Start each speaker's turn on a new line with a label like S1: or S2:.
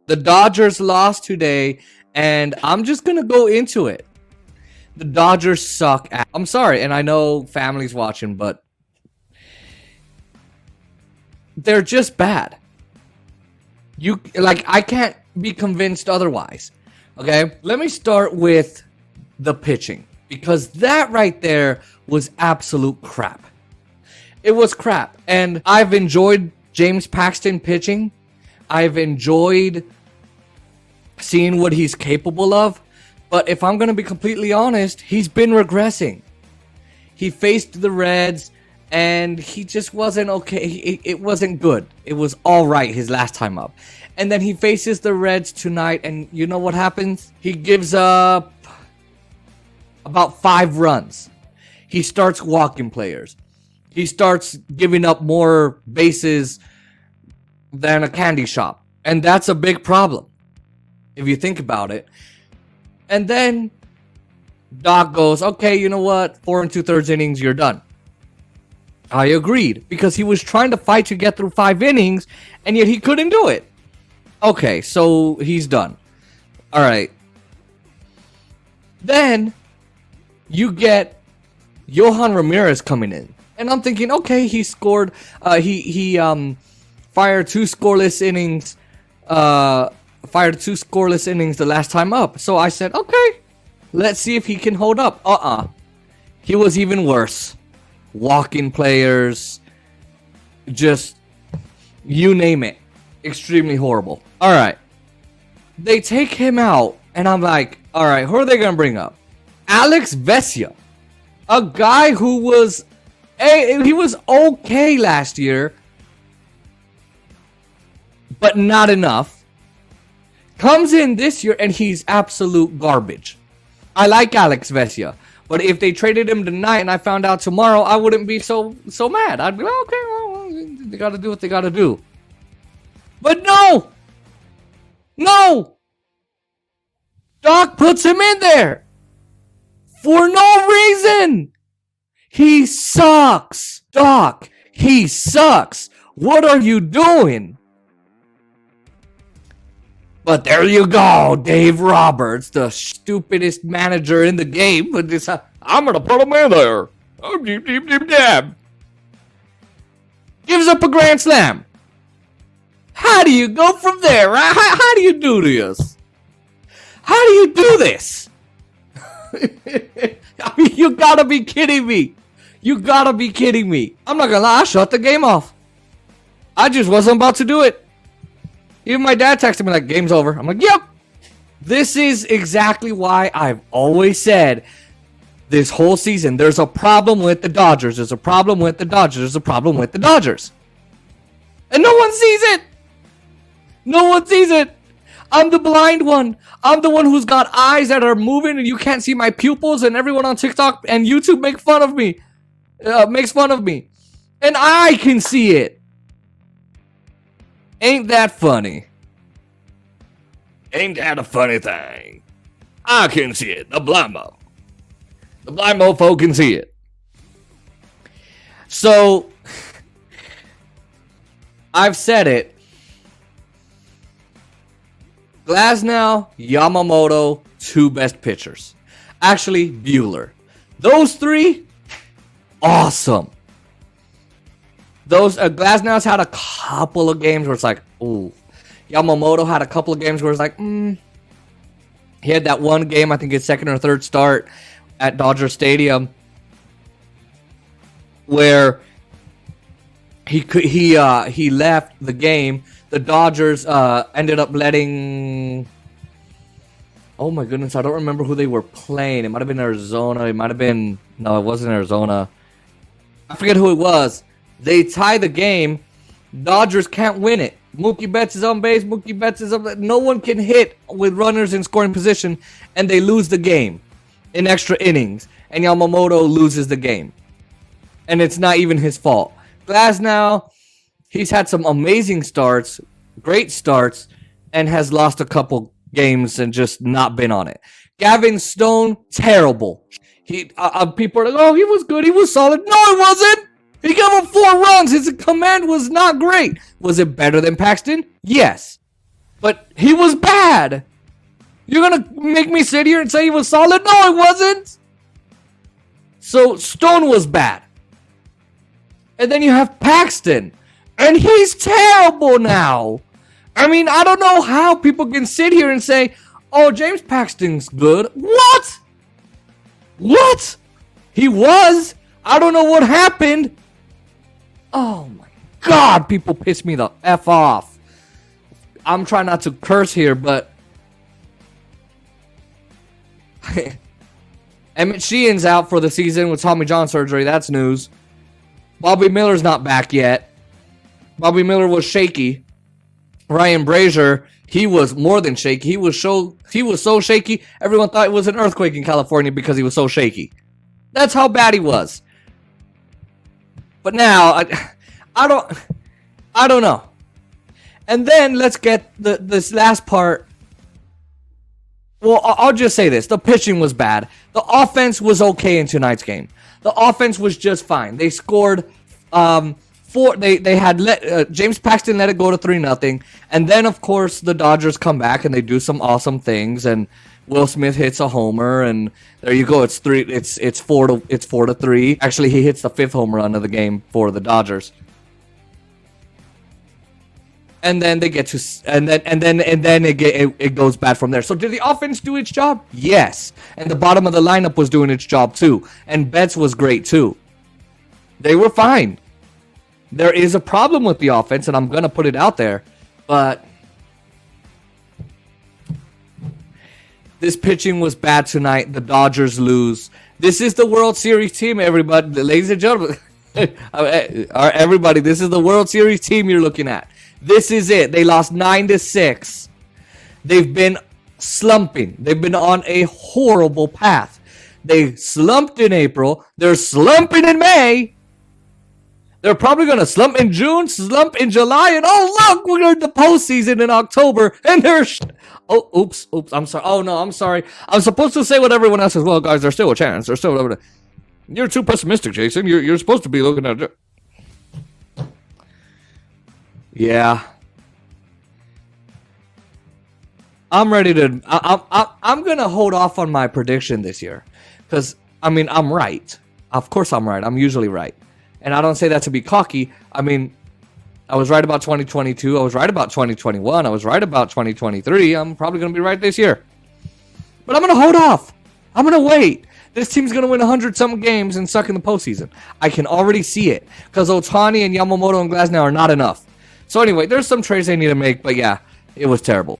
S1: The Dodgers lost today, and I'm just gonna go into it. The Dodgers suck. I'm sorry, and I know family's watching, but they're just bad. I can't be convinced otherwise. Okay, let me start with the pitching, because that right there was absolute crap. It was crap, and I've enjoyed James Paxton pitching. I've enjoyed seeing what he's capable of, but if I'm going to be completely honest, he's been regressing. He faced the Reds, and he just wasn't okay. It wasn't good. It was all right his last time up. And then he faces the Reds tonight, and you know what happens? He gives up about 5 runs. He starts walking players. He starts giving up more bases than a candy shop. And that's a big problem, if you think about it. And then Doc goes, okay, you know what? 4 2/3 innings, you're done. I agreed, because he was trying to fight to get through 5 innings, and yet he couldn't do it. Okay, so he's done. All right. Then you get Yohan Ramirez coming in. And I'm thinking, okay, he scored. He fired 2 scoreless innings. Fired 2 scoreless innings the last time up. So I said, okay, let's see if he can hold up. He was even worse. Walking players, just you name it. Extremely horrible. All right, they take him out, and I'm like, all right, who are they gonna bring up? Alex Vesia, a guy who was. He was okay last year, but not enough. Comes in this year, and he's absolute garbage. I like Alex Vesia, but if they traded him tonight and I found out tomorrow, I wouldn't be so mad. I'd be like, okay, well, they got to do what they got to do. But no! Doc puts him in there for no reason. He sucks. Doc, he sucks. What are you doing? But there you go, Dave Roberts, the stupidest manager in the game. But I'm going to put him in there. Oh, deep. Gives up a grand slam. How do you go from there? How do you do this? How do you do this? I mean, you got to be kidding me. You gotta be kidding me. I'm not gonna lie, I shut the game off. I just wasn't about to do it. Even my dad texted me like, game's over. I'm like, yep. This is exactly why I've always said this whole season, there's a problem with the Dodgers. There's a problem with the Dodgers. There's a problem with the Dodgers. And no one sees it. No one sees it. I'm the blind one. I'm the one who's got eyes that are moving and you can't see my pupils, and everyone on TikTok and YouTube makes fun of me. And I can see it. Ain't that funny? Ain't that a funny thing? I can see it. The blind mofo can see it. So, I've said it. Glasnow, Yamamoto, 2 best pitchers. Actually, Buehler. Those 3, awesome. Those Glasnow's had a couple of games where it's like, ooh. Yamamoto had a couple of games where it's like, He had that one game, I think his second or third start at Dodger Stadium, where he left the game. The Dodgers ended up letting. Oh my goodness, I don't remember who they were playing. It might have been Arizona. It might have been. No, it wasn't Arizona. I forget who it was. They tie the game. Dodgers can't win it. Mookie Betts is on base. Mookie Betts is up. No one can hit with runners in scoring position, and they lose the game in extra innings. And Yamamoto loses the game, and it's not even his fault. Glasnow, he's had some amazing starts, great starts, and has lost a couple games and just not been on it. Gavin Stone, terrible. People are like, oh, he was good, he was solid. No, he wasn't. He gave up 4 runs. His command was not great. Was it better than Paxton? Yes. But he was bad. You're gonna make me sit here and say he was solid? No, it wasn't. So Stone was bad. And then you have Paxton. And he's terrible now. I mean, I don't know how people can sit here and say, oh, James Paxton's good. What? What? He was. I don't know what happened. Oh my God, people piss me the F off. I'm trying not to curse here, but Emmett Sheehan's out for the season with Tommy John surgery. That's news. Bobby Miller's not back yet. Bobby Miller was shaky. Ryan Brazier, he was more than shaky. He was so shaky, everyone thought it was an earthquake in California because he was so shaky. That's how bad he was. But now, I don't know. And then let's get this last part. Well, I'll just say this. The pitching was bad. The offense was okay in tonight's game. The offense was just fine. They scored they had James Paxton let it go to 3-0, and then of course the Dodgers come back and they do some awesome things, and Will Smith hits a homer, and there you go. It's 4-3. Actually, he hits the 5th home run of the game for the Dodgers. And then they get to, and then it goes bad from there. So did the offense do its job? Yes. And the bottom of the lineup was doing its job too. And Betts was great too. They were fine. There is a problem with the offense, and I'm gonna put it out there, but this pitching was bad tonight. The Dodgers lose. This is the World Series team, everybody, ladies and gentlemen. Everybody, this is the World Series team you're looking at. This is it. They lost 9-6. They've been slumping. They've been on a horrible path. They slumped in April. They're slumping in May. They're probably going to slump in June, slump in July, and oh, look, we're in the postseason in October, and they're... Oh, oops, I'm sorry. Oh, no, I'm sorry. I'm supposed to say what everyone else says. Well, guys, there's still a chance. There's still... You're too pessimistic, Jason. You're supposed to be looking at... Yeah. I'm ready to... I'm going to hold off on my prediction this year. Because, I mean, I'm right. Of course I'm right. I'm usually right. And I don't say that to be cocky. I mean, I was right about 2022. I was right about 2021. I was right about 2023. I'm probably going to be right this year. But I'm going to hold off. I'm going to wait. This team's going to win 100-something games and suck in the postseason. I can already see it. Because Ohtani and Yamamoto and Glasnow are not enough. So anyway, there's some trades they need to make. But yeah, it was terrible.